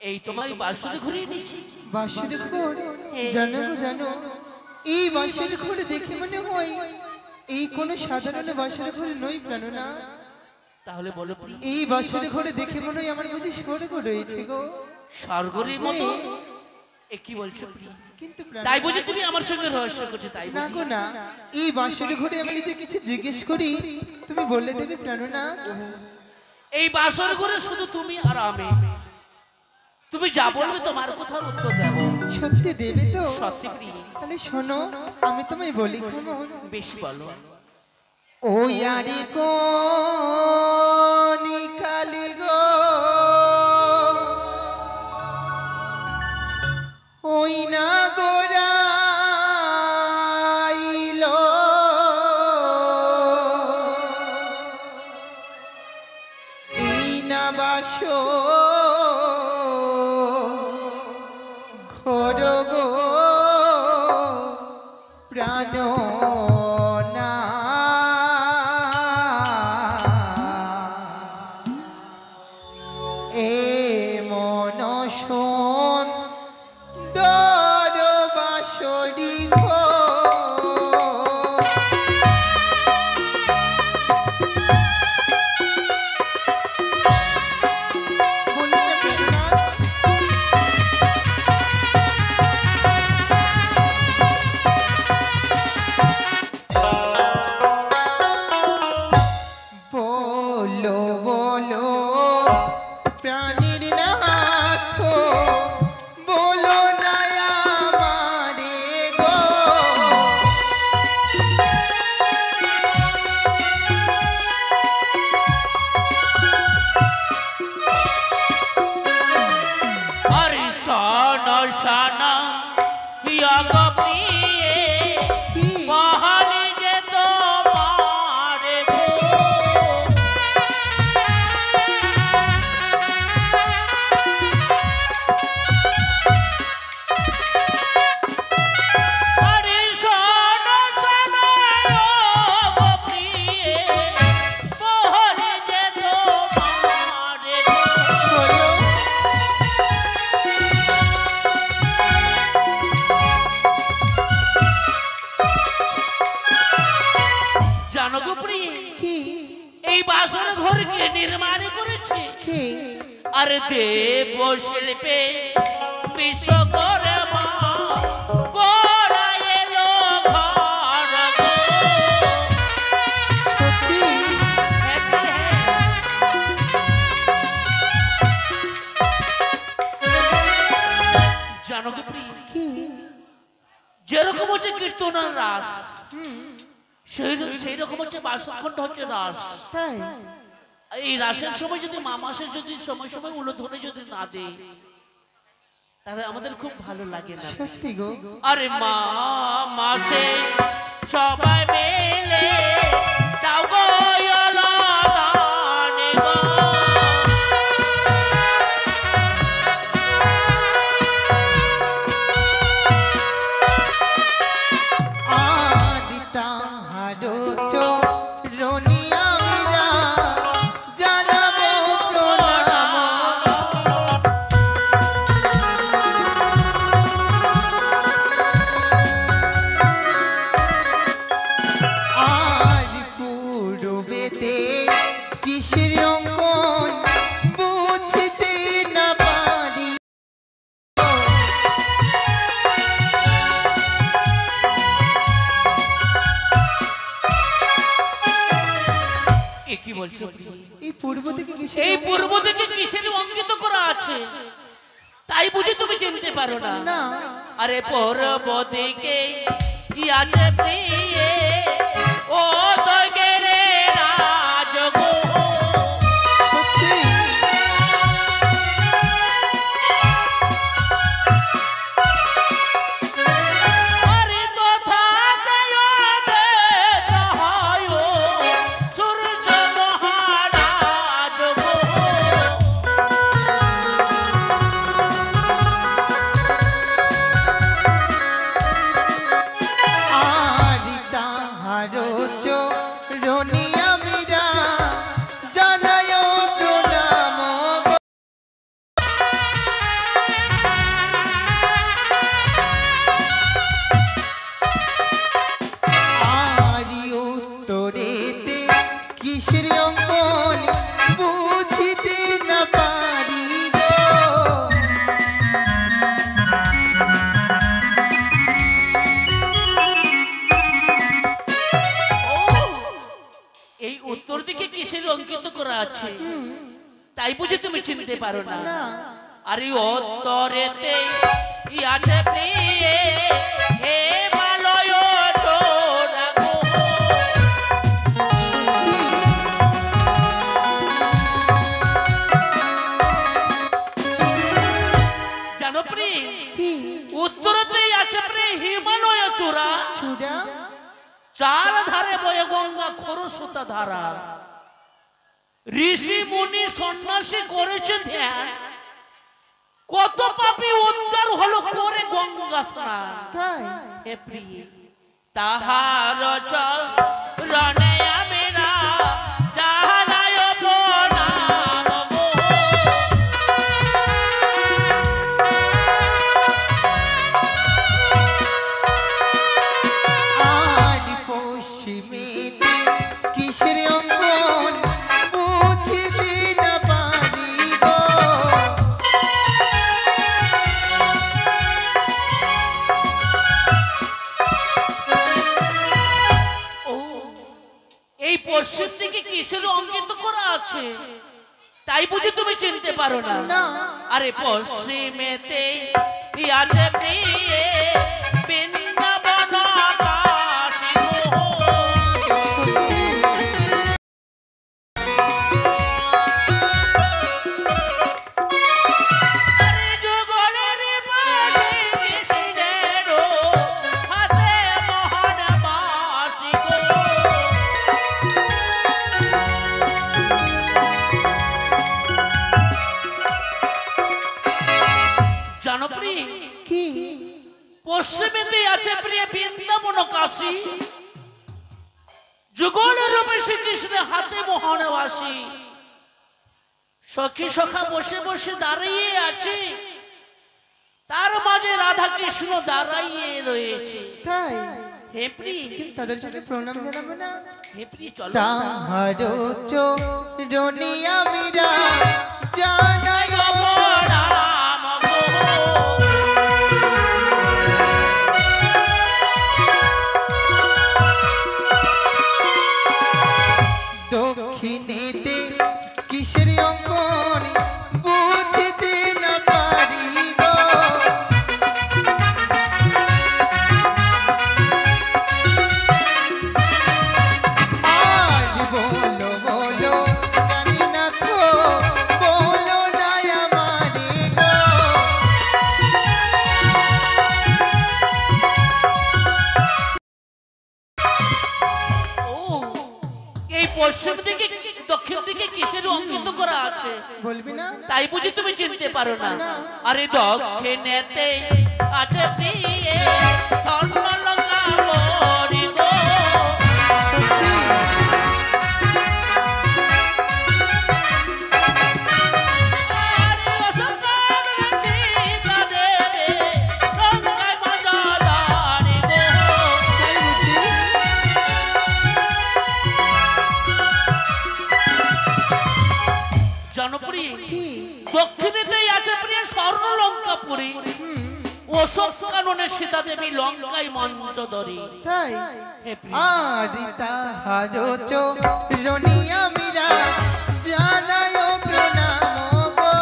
এই তোমার বাঁশুরি ঘুরিয়ে নিচ্ছি। বাঁশুরি ঘর? জানো গো জানো, এই বাঁশুরি ঘর দেখে মনে হয় এই কোন সাধারণ বাঁশুরি ঘর নয় প্রাণনা। তাহলে বলো এই বাঁশুরি ঘরে দেখে মনে হয় আমার বুঝি স্বর্গ রয়েছে গো। স্বর্গের মতো? এ কি বলছো? কিন্তু তাই বুঝি তুমি আমার সঙ্গে রহস্য করছো? তাই না গো না, এই বাঁশুরি ঘরে আমি যদি কিছু জিজ্ঞেস করি তুমি বলে দেবে প্রাণনা? এই বাসর ঘরে শুধু তুমি আর আমি, তুমি যা বলবে তোমার কথার উত্তর দেব। সত্যি দেবে তো? সত্যি প্রিয়। তাহলে শোনো আমি তোমায় বলি কেমন? বেশ বলো। ও ইয়ারি কোনি কালি গো, ওই না গোরাইলো এই না বাসো ঘর গো প্রাণ अरे देव शिल्पे विश्वकर्मा गড়াইলো জানো কি যেরকম হচ্ছে কীর্তনের রাস সেই রকম হচ্ছে বাসখণ্ড হচ্ছে রাস। তাই এই রাসের সময় যদি মামাসে যদি সময় সময় উলুধ্বনি যদি না দেয় তাহলে আমাদের খুব ভালো লাগে না। সত্যি গো। আরে মাসে সবাই মিলে দাও গো দানে গো আদিতা হারো চো রনিয়া মিরা জানাবো প্রণাম আর পূর্বেতে কিসের অঙ্কন বুঝতে না পারি কি বলছো? এই পূর্ব থেকে কিসের অঙ্কিত করা আছে তাই বুঝি তুমি চিনতে পারো না? না আরে পূর্ব দিকে কি আছে প্রিয়ে ও তগেরে রাজগো চো তাই বুঝি তুমি চিনতে পারো না? না আরে অন্তরেতে আছে প্রিয়ে হিমালয় তোরা গো। জানো প্রি কি উত্তরতেই আছে প্রি হিমালয় চূড়া, চূড়া চার ধারে বয়ে গঙ্গা খরস্রোতা ধারা। ঋষি মুনি সন্ন্যাসী করেছে ধ্যান, কত পাপী উদ্ধার হলো করে গঙ্গা স্নান। তাই হে প্রিয়ে তাহার চরণে আমিরা জানাই প্রণাম গো। আর পশ্চিমেতে কিসের অঙ্গন বুঝতে না পারি গো। ও এই পশ্চিম দিকে কিসের অঙ্কিত করা আছে? তাই বুঝি তুমি চিনতে পারো না? না আরে পশ্চিমেতে আছে প্রিয়ে বৃন্দাবন কাশী গো। আরে যুগলের মাঝে কৃষ্ণেরও হাতে মহান বাঁশি গো। জানো প্রিয় কি পশ্চিমেতে আছে প্রিয় বৃন্দাবন কাশী, যুগল রূপে শ্রীকৃষ্ণের হাতে মোহনবাসী। সখী সখা বসে বসে দাঁড়িয়ে আছে, তার মাঝে রাধা কৃষ্ণ দাঁড়াইয়ে রয়েছে। তাই হে প্রিয় কিন্তু তাদের সাথে প্রণাম জানাবো না? হে প্রিয় চলো। তাহারো চরণে আমিরা জানাই প্রণাম গো। দক্ষিণেতে কিসের অঙ্গন বুঝতে না পারি গো। আর বলো বলো রানীনাথ বলো না আমারে গো। ও এই পশ্চিম দিকে দক্ষিণ দিকে কিসের অঙ্কিত করা আছে? বলবি না? তাই বুঝি তুমি চিনতে পারো না? না। আরে দক্ষিণেতে আছে প্রিয়ে ধর্মলঙ্কা মরি গো। আরে অশোকার সীতা দেবে লঙ্কায় বাজালারি গো। তাই বুঝি? জনপ্রিয় কি দক্ষিণেতেই আছে প্রিয় স্বর্ণলঙ্কাপুরী, অশোক কাননের সীতা দেবী লঙ্কায় মঞ্চ ধরে। তাই হে প্রিয় আর তাহারো চরণে আমিরা জানাই প্রণাম গো।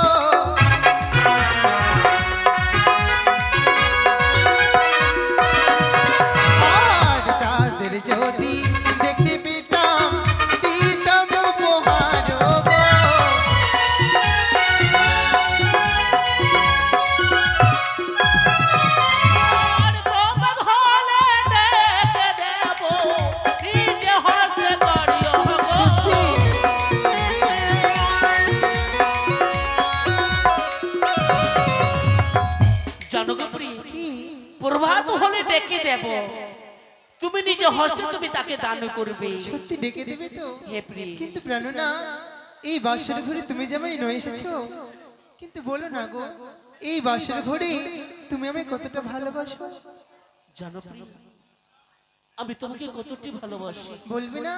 আর তাদের যদি দেখতে পেতাম দিতাম উপহার গো। আর প্রমাদ হলে ডেকে দেব, নিজে হস্তে করিও গো। জানো গো প্রিয় কি প্রভাত হলে ডেকে দেব, তুমি নিজে হস্তে তুমি তাকে দান করবে। সত্যি ডেকে দেবে তো? হে প্রিয় কিন্তু প্রাণনা এই বাসর ঘরে তুমি জামাই নয় এসেছো, কিন্তু বলো না গো এই বাসর ঘরে তুমি আমায় কতটা ভালোবাসো? জানো প্রিয় আমি তোমাকে কতটি ভালোবাসি? বলবে না?